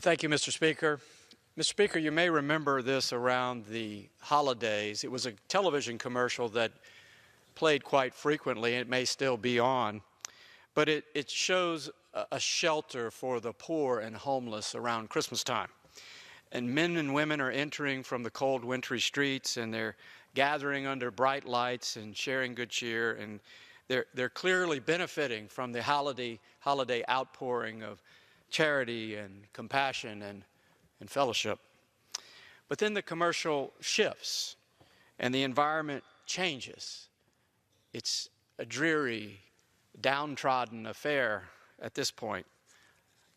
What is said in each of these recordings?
Thank you, Mr. Speaker. Mr. Speaker, you may remember this around the holidays. It was a television commercial that played quite frequently, and it may still be on, but it shows a shelter for the poor and homeless around Christmas time. And men and women are entering from the cold, wintry streets, and they're gathering under bright lights and sharing good cheer, and they're clearly benefiting from the holiday outpouring of charity and compassion and fellowship. But then the commercial shifts and the environment changes. It's a dreary, downtrodden affair at this point.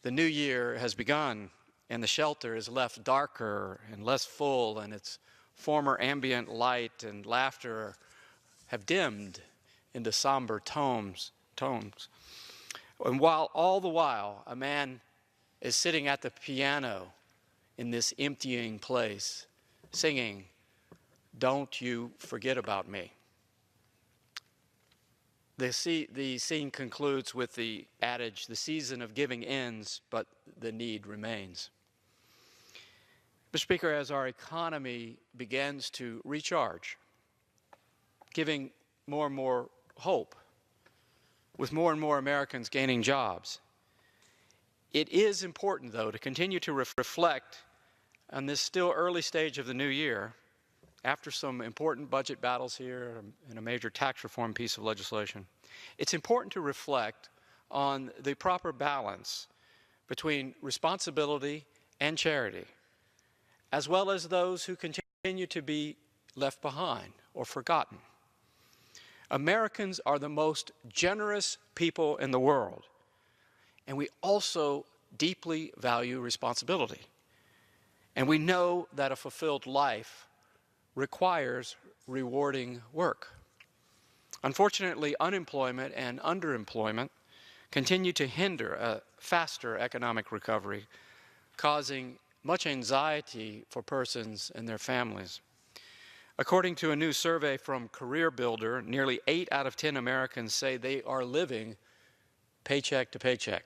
The new year has begun, and the shelter is left darker and less full, and its former ambient light and laughter have dimmed into somber tones. And all the while, a man is sitting at the piano in this emptying place, singing, "Don't You Forget About Me." The scene concludes with the adage, "The season of giving ends, but the need remains." Mr. Speaker, as our economy begins to recharge, giving more and more hope, with more and more Americans gaining jobs, it is important, though, to continue to reflect on this still early stage of the new year, after some important budget battles here and a major tax reform piece of legislation. It's important to reflect on the proper balance between responsibility and charity, as well as those who continue to be left behind or forgotten. Americans are the most generous people in the world, and we also deeply value responsibility. And we know that a fulfilled life requires rewarding work. Unfortunately, unemployment and underemployment continue to hinder a faster economic recovery, causing much anxiety for persons and their families. According to a new survey from Career Builder, nearly 8 out of 10 Americans say they are living paycheck to paycheck.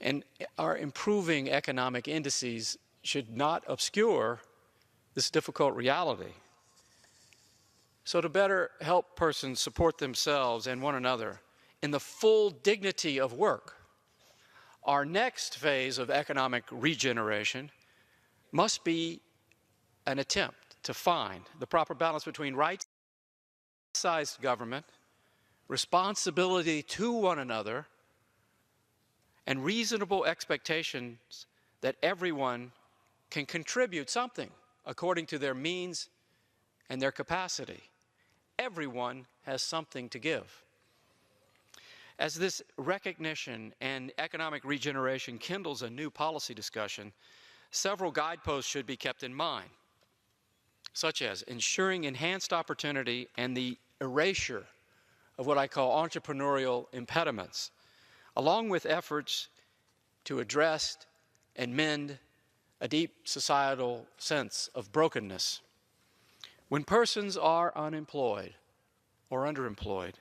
And our improving economic indices should not obscure this difficult reality. So to better help persons support themselves and one another in the full dignity of work, our next phase of economic regeneration must be an attempt to find the proper balance between right-sized government, responsibility to one another, and reasonable expectations that everyone can contribute something according to their means and their capacity. Everyone has something to give. As this recognition and economic regeneration kindles a new policy discussion, several guideposts should be kept in mind, such as ensuring enhanced opportunity and the erasure of what I call entrepreneurial impediments, along with efforts to address and mend a deep societal sense of brokenness. When persons are unemployed or underemployed,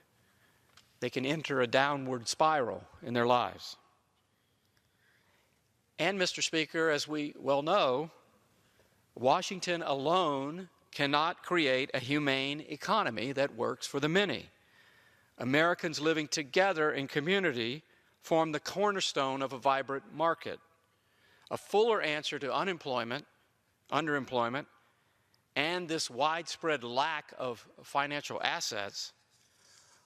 they can enter a downward spiral in their lives. And, Mr. Speaker, as we well know, Washington alone cannot create a humane economy that works for the many. Americans living together in community form the cornerstone of a vibrant market. A fuller answer to unemployment, underemployment, and this widespread lack of financial assets,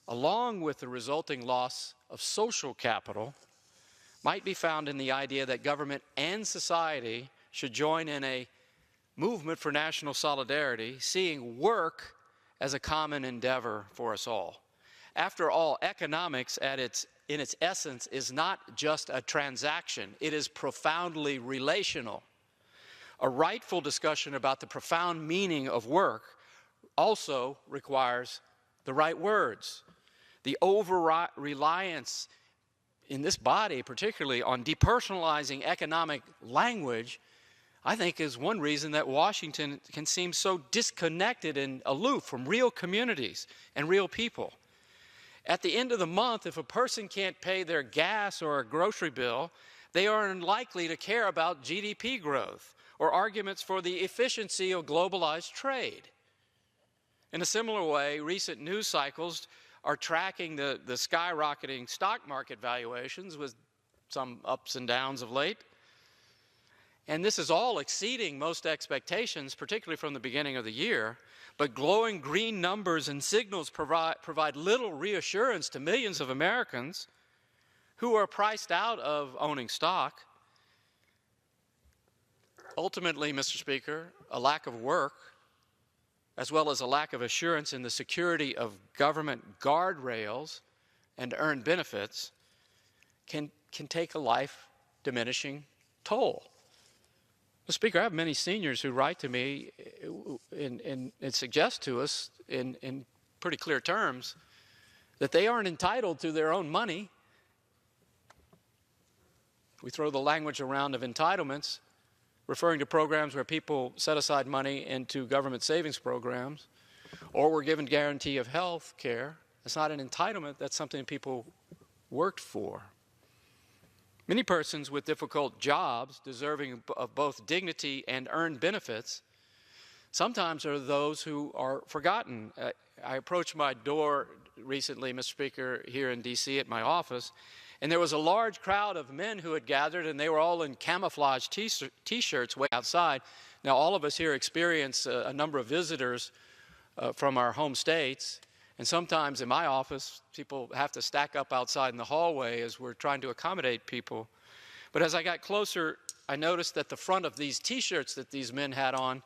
along with the resulting loss of social capital, might be found in the idea that government and society should join in a movement for national solidarity, seeing work as a common endeavor for us all. After all, economics in its essence is not just a transaction, it is profoundly relational. A rightful discussion about the profound meaning of work also requires the right words. The over-reliance in this body, particularly on depersonalizing economic language, I think is one reason that Washington can seem so disconnected and aloof from real communities and real people. At the end of the month, if a person can't pay their gas or a grocery bill, They are unlikely to care about GDP growth or arguments for the efficiency of globalized trade. In a similar way, recent news cycles are tracking the skyrocketing stock market valuations with some ups and downs of late. And this is all exceeding most expectations, particularly from the beginning of the year. But glowing green numbers and signals provide little reassurance to millions of Americans who are priced out of owning stock. Ultimately, Mr. Speaker, a lack of work, as well as a lack of assurance in the security of government guardrails and earned benefits, can take a life-diminishing toll. Mr. Speaker, I have many seniors who write to me and suggest to us in pretty clear terms that they aren't entitled to their own money. We throw the language around of entitlements, referring to programs where people set aside money into government savings programs, or were given guarantee of health care. It's not an entitlement, that's something people worked for. Many persons with difficult jobs, deserving of both dignity and earned benefits, sometimes are those who are forgotten. I approached my door recently, Mr. Speaker, here in D.C. at my office, and there was a large crowd of men who had gathered, and they were all in camouflage T-shirts way outside. Now, all of us here experience a number of visitors from our home states, and sometimes in my office, people have to stack up outside in the hallway as we're trying to accommodate people. But as I got closer, I noticed that the front of these T-shirts that these men had on,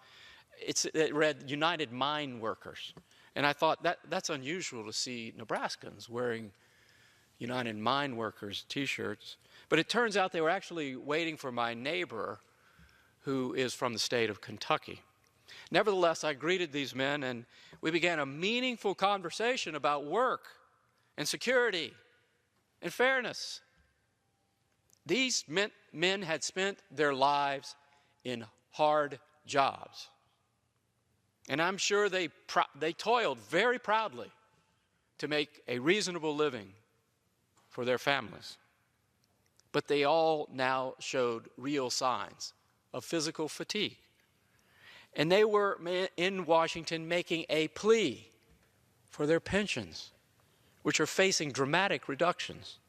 it read United Mine Workers. And I thought, that's unusual to see Nebraskans wearing United Mine Workers T-shirts. But it turns out they were actually waiting for my neighbor, who is from the state of Kentucky. Nevertheless, I greeted these men, and we began a meaningful conversation about work and security and fairness. These men had spent their lives in hard jobs. And I'm sure they toiled very proudly to make a reasonable living for their families. But they all now showed real signs of physical fatigue. And they were in Washington making a plea for their pensions, which are facing dramatic reductions.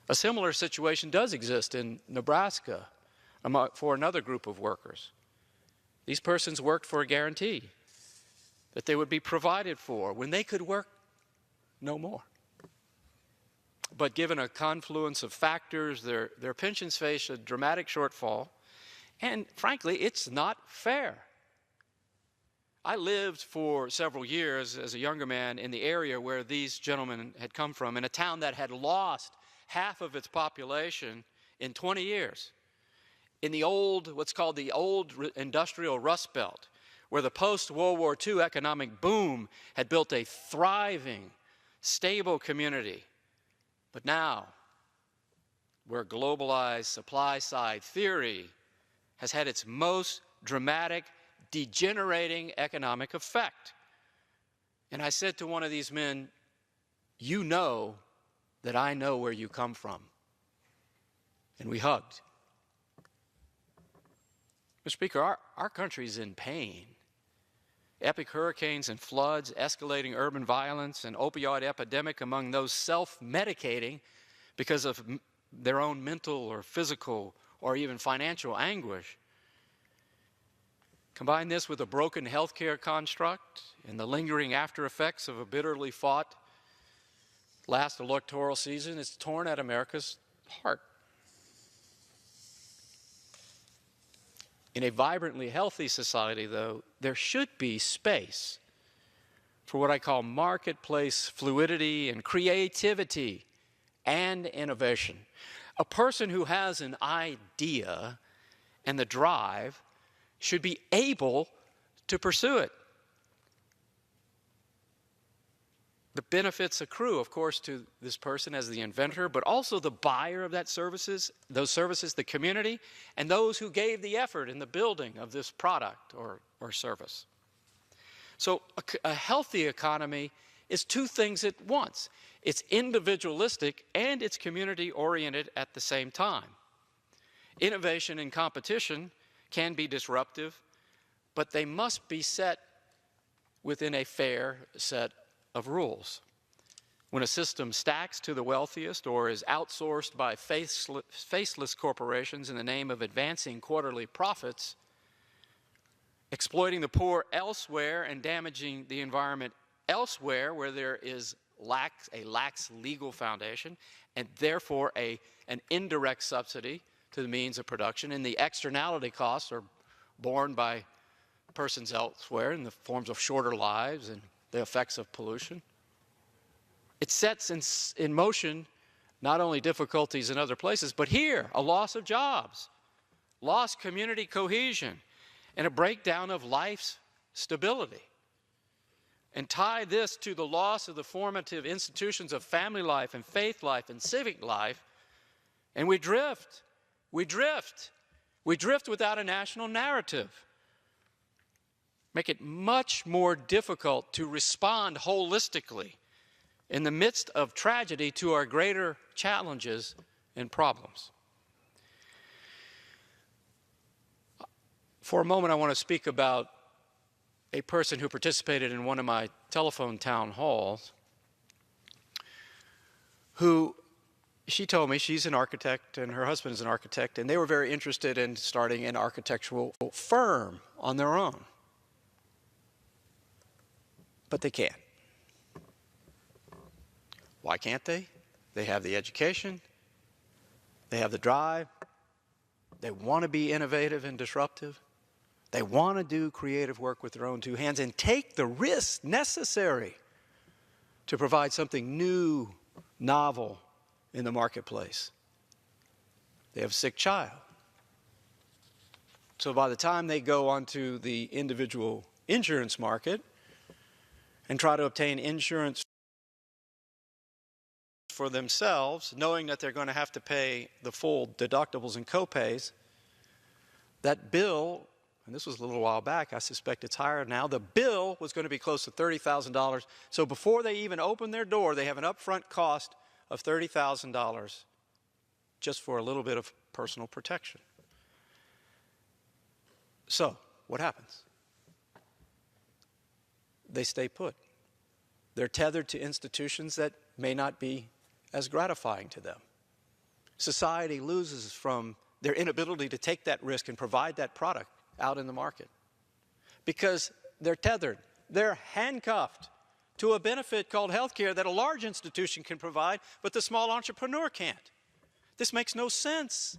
A similar situation does exist in Nebraska for another group of workers. These persons worked for a guarantee that they would be provided for when they could work no more. But given a confluence of factors, their pensions face a dramatic shortfall, and frankly, it's not fair. I lived for several years as a younger man in the area where these gentlemen had come from, in a town that had lost half of its population in 20 years. In the what's called the old industrial Rust Belt, where the post-World War II economic boom had built a thriving, stable community. But now, where globalized supply-side theory has had its most dramatic, degenerating economic effect. And I said to one of these men, "You know that I know where you come from." And we hugged. Mr. Speaker, our country's in pain. Epic hurricanes and floods, escalating urban violence, and opioid epidemic among those self-medicating because of their own mental or physical or even financial anguish. Combine this with a broken healthcare construct and the lingering after effects of a bitterly fought last electoral season, it's torn at America's heart. In a vibrantly healthy society, though, there should be space for what I call marketplace fluidity and creativity and innovation. A person who has an idea and the drive should be able to pursue it. The benefits accrue, of course, to this person as the inventor, but also the buyer of those services, the community, and those who gave the effort in the building of this product or service. So a healthy economy is two things at once. It's individualistic and it's community-oriented at the same time. Innovation and competition can be disruptive, but they must be set within a fair set of rules. When a system stacks to the wealthiest or is outsourced by faceless corporations in the name of advancing quarterly profits, exploiting the poor elsewhere and damaging the environment elsewhere where there is a lax legal foundation and therefore an indirect subsidy to the means of production, and the externality costs are borne by persons elsewhere in the forms of shorter lives and the effects of pollution. It sets in motion not only difficulties in other places, but here, a loss of jobs, lost community cohesion, and a breakdown of life's stability. And tie this to the loss of the formative institutions of family life and faith life and civic life, and we drift. We drift. We drift without a national narrative. Make it much more difficult to respond holistically in the midst of tragedy to our greater challenges and problems. For a moment, I want to speak about a person who participated in one of my telephone town halls, who she told me she's an architect and her husband is an architect, and they were very interested in starting an architectural firm on their own. But they can't. Why can't they? They have the education, they have the drive, they want to be innovative and disruptive, they want to do creative work with their own two hands and take the risks necessary to provide something new, novel in the marketplace. They have a sick child. So by the time they go onto the individual insurance market and try to obtain insurance for themselves, knowing that they're going to have to pay the full deductibles and copays, that bill, and this was a little while back, I suspect it's higher now, the bill was going to be close to $30,000. So before they even open their door, they have an upfront cost of $30,000 just for a little bit of personal protection. So, what happens? They stay put. They're tethered to institutions that may not be as gratifying to them. Society loses from their inability to take that risk and provide that product out in the market because they're tethered, they're handcuffed to a benefit called healthcare that a large institution can provide, but the small entrepreneur can't. This makes no sense.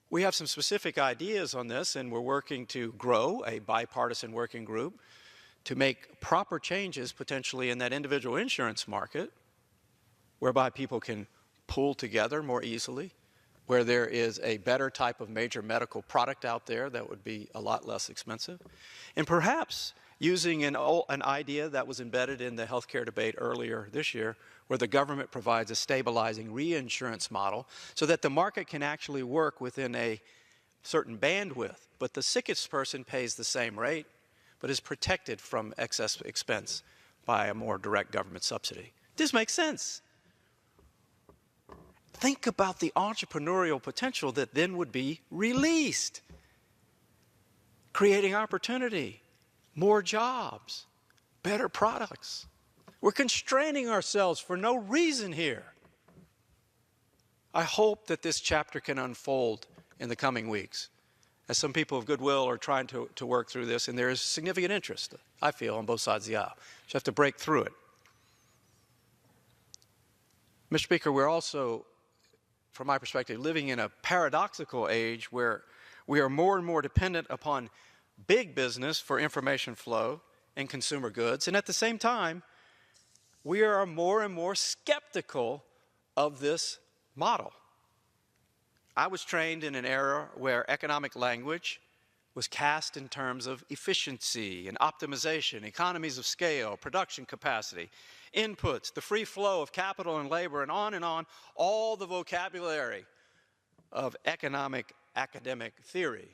We have some specific ideas on this, and we're working to grow a bipartisan working group to make proper changes potentially in that individual insurance market, whereby people can pool together more easily, where there is a better type of major medical product out there that would be a lot less expensive, and perhaps using an idea that was embedded in the healthcare debate earlier this year, where the government provides a stabilizing reinsurance model so that the market can actually work within a certain bandwidth, but the sickest person pays the same rate, but is protected from excess expense by a more direct government subsidy. This makes sense. Think about the entrepreneurial potential that then would be released, creating opportunity, more jobs, better products. We're constraining ourselves for no reason here. I hope that this chapter can unfold in the coming weeks, as some people of goodwill are trying to work through this, and there is significant interest, I feel, on both sides of the aisle. You have to break through it. Mr. Speaker, we're also, from my perspective, living in a paradoxical age where we are more and more dependent upon big business for information flow and consumer goods, and at the same time, we are more and more skeptical of this model. I was trained in an era where economic language was cast in terms of efficiency and optimization, economies of scale, production capacity, inputs, the free flow of capital and labor, and on, all the vocabulary of economic academic theory.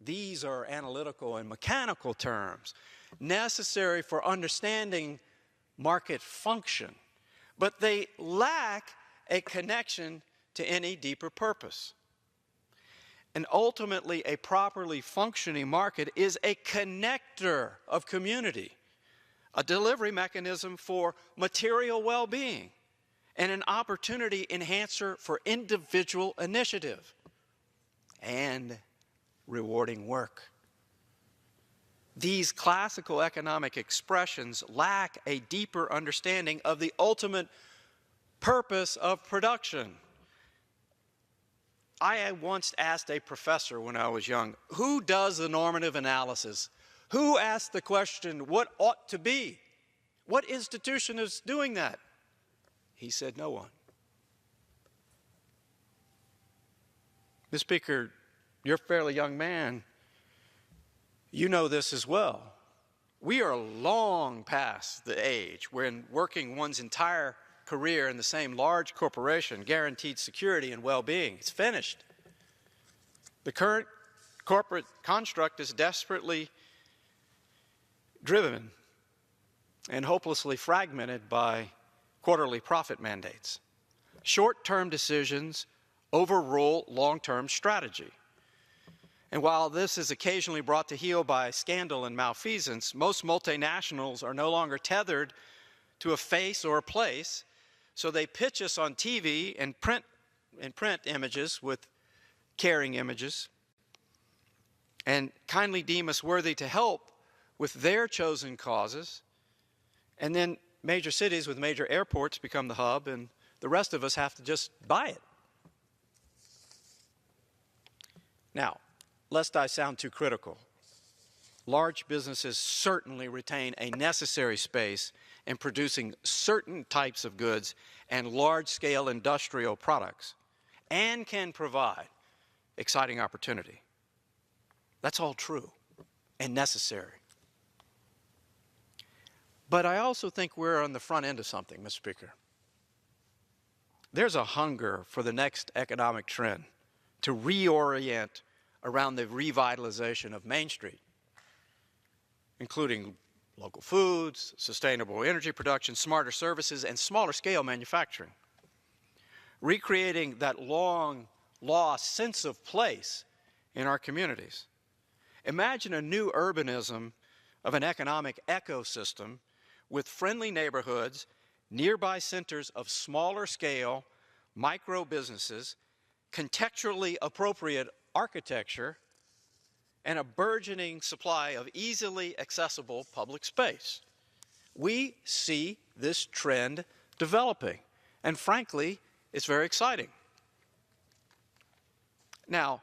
These are analytical and mechanical terms necessary for understanding market function, but they lack a connection to any deeper purpose. And ultimately, a properly functioning market is a connector of community, a delivery mechanism for material well-being, and an opportunity enhancer for individual initiative and rewarding work. These classical economic expressions lack a deeper understanding of the ultimate purpose of production. I had once asked a professor when I was young, who does the normative analysis? Who asked the question, what ought to be? What institution is doing that? He said, no one. Mr. Speaker, you're a fairly young man. You know this as well. We are long past the age when working one's entire career in the same large corporation guaranteed security and well-being. It's finished. The current corporate construct is desperately driven and hopelessly fragmented by quarterly profit mandates. Short-term decisions overrule long-term strategy. And while this is occasionally brought to heel by scandal and malfeasance, most multinationals are no longer tethered to a face or a place, so they pitch us on TV and print images with caring images and kindly deem us worthy to help with their chosen causes. And then major cities with major airports become the hub, and the rest of us have to just buy it. Now, lest I sound too critical, large businesses certainly retain a necessary space in producing certain types of goods and large-scale industrial products, and can provide exciting opportunity. That's all true and necessary. But I also think we're on the front end of something, Mr. Speaker. There's a hunger for the next economic trend to reorient around the revitalization of Main Street, including local foods, sustainable energy production, smarter services, and smaller scale manufacturing. Recreating that long lost sense of place in our communities. Imagine a new urbanism of an economic ecosystem with friendly neighborhoods, nearby centers of smaller scale micro businesses, contextually appropriate architecture, and a burgeoning supply of easily accessible public space. We see this trend developing, and frankly, it's very exciting. Now,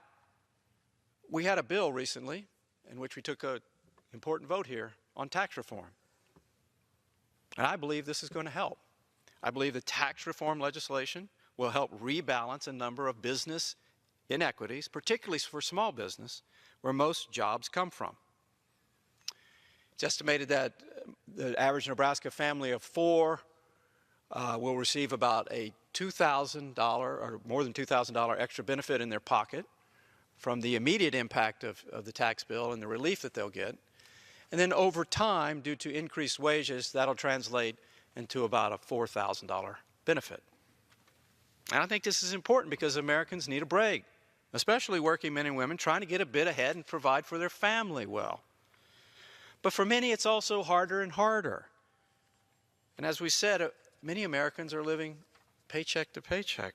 we had a bill recently in which we took an important vote here on tax reform. And I believe this is going to help. I believe the tax reform legislation will help rebalance a number of business inequities, particularly for small business, where most jobs come from. It's estimated that the average Nebraska family of four will receive about a $2,000 or more than $2,000 extra benefit in their pocket from the immediate impact of the tax bill and the relief that they'll get. And then over time, due to increased wages, that'll translate into about a $4,000 benefit. And I think this is important because Americans need a break, especially working men and women trying to get a bit ahead and provide for their family well. But for many, it's also harder and harder. And as we said, many Americans are living paycheck to paycheck.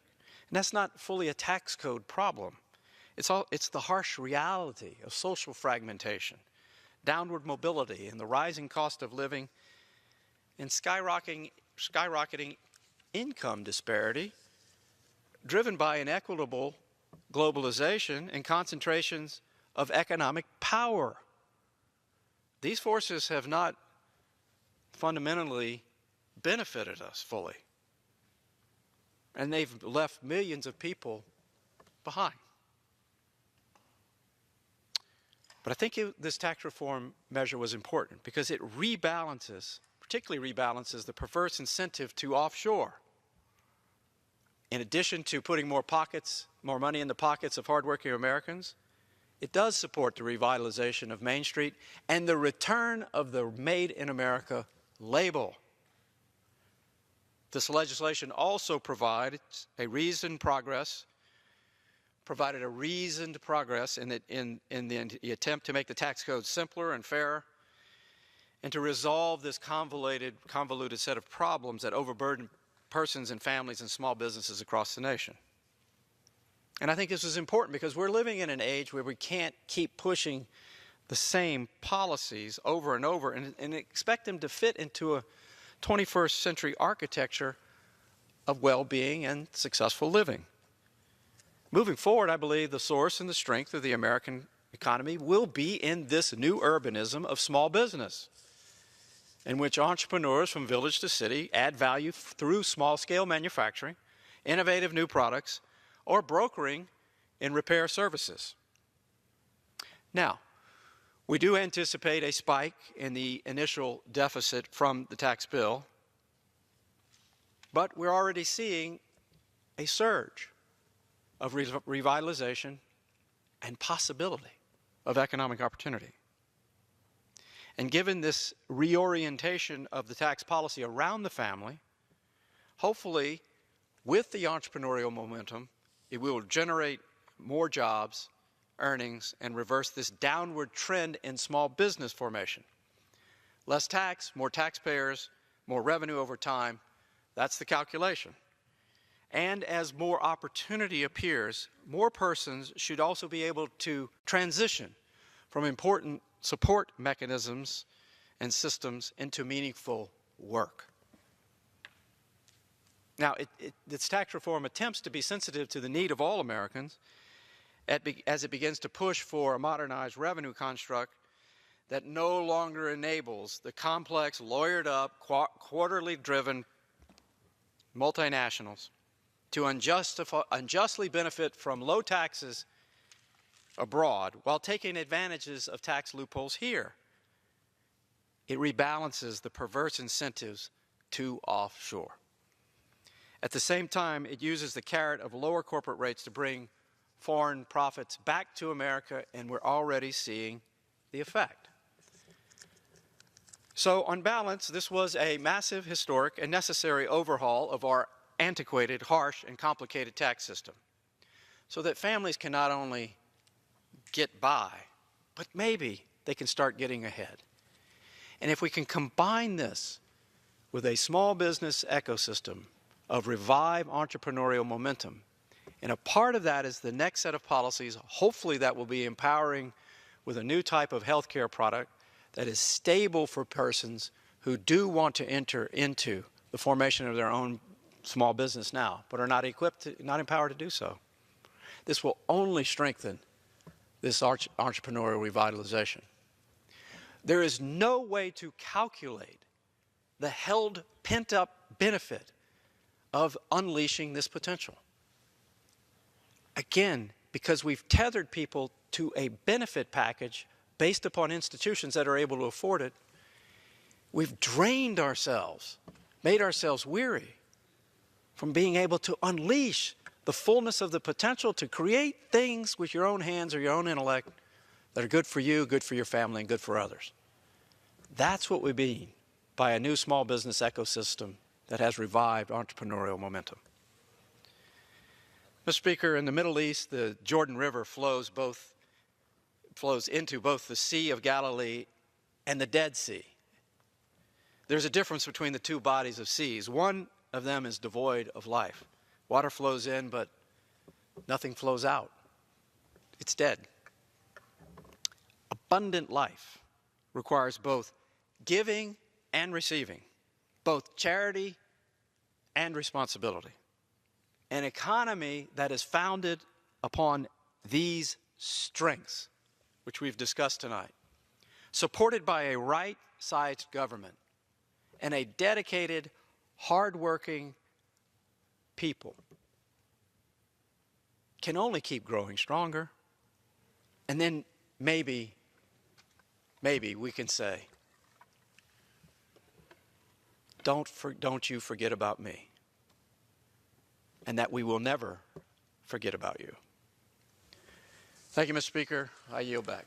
And that's not fully a tax code problem. It's the harsh reality of social fragmentation, downward mobility, and the rising cost of living, and skyrocketing income disparity, driven by inequitable globalization and concentrations of economic power. These forces have not fundamentally benefited us fully, and they've left millions of people behind. But I think this tax reform measure was important because it rebalances, particularly rebalances the perverse incentive to offshore. In addition to putting more money in the pockets of hardworking Americans, it does support the revitalization of Main Street and the return of the Made in America label. This legislation also provided a reasoned progress in the attempt to make the tax code simpler and fairer and to resolve this convoluted set of problems that overburden persons and families and small businesses across the nation. And I think this is important because we're living in an age where we can't keep pushing the same policies over and over and expect them to fit into a 21st century architecture of well-being and successful living. Moving forward, I believe the source and the strength of the American economy will be in this new urbanism of small business, in which entrepreneurs from village to city add value through small-scale manufacturing, innovative new products, or brokering in repair services. Now, we do anticipate a spike in the initial deficit from the tax bill, but we're already seeing a surge of revitalization and possibility of economic opportunity. And given this reorientation of the tax policy around the family, hopefully with the entrepreneurial momentum, it will generate more jobs, earnings, and reverse this downward trend in small business formation. Less tax, more taxpayers, more revenue over time, that's the calculation. And as more opportunity appears, more persons should also be able to transition from important support mechanisms and systems into meaningful work. Now, this tax reform attempts to be sensitive to the need of all Americans as it begins to push for a modernized revenue construct that no longer enables the complex, lawyered-up, quarterly-driven multinationals to unjustly benefit from low taxes abroad while taking advantages of tax loopholes here. It rebalances the perverse incentives to offshore. At the same time, it uses the carrot of lower corporate rates to bring foreign profits back to America, and we're already seeing the effect. So, on balance, this was a massive, historic, and necessary overhaul of our antiquated, harsh, and complicated tax system so that families can not only get by, but maybe they can start getting ahead. And if we can combine this with a small business ecosystem of revived entrepreneurial momentum, and a part of that is the next set of policies, hopefully that will be empowering with a new type of healthcare product that is stable for persons who do want to enter into the formation of their own small business now, but are not equipped, not empowered to do so. This will only strengthen this entrepreneurial revitalization. There is no way to calculate the held pent-up benefit of unleashing this potential. Again, because we've tethered people to a benefit package based upon institutions that are able to afford it, we've drained ourselves, made ourselves weary from being able to unleash the fullness of the potential to create things with your own hands or your own intellect that are good for you, good for your family, and good for others. That's what we mean by a new small business ecosystem that has revived entrepreneurial momentum. Mr. Speaker, in the Middle East, the Jordan River flows into both the Sea of Galilee and the Dead Sea. There's a difference between the two bodies of seas. One of them is devoid of life. Water flows in, but nothing flows out. It's dead. Abundant life requires both giving and receiving, both charity and responsibility. An economy that is founded upon these strengths, which we've discussed tonight, supported by a right-sized government and a dedicated, hardworking people, can only keep growing stronger. And then maybe we can say, don't you forget about me, and that we will never forget about you. Thank you, Mr. Speaker. I yield back.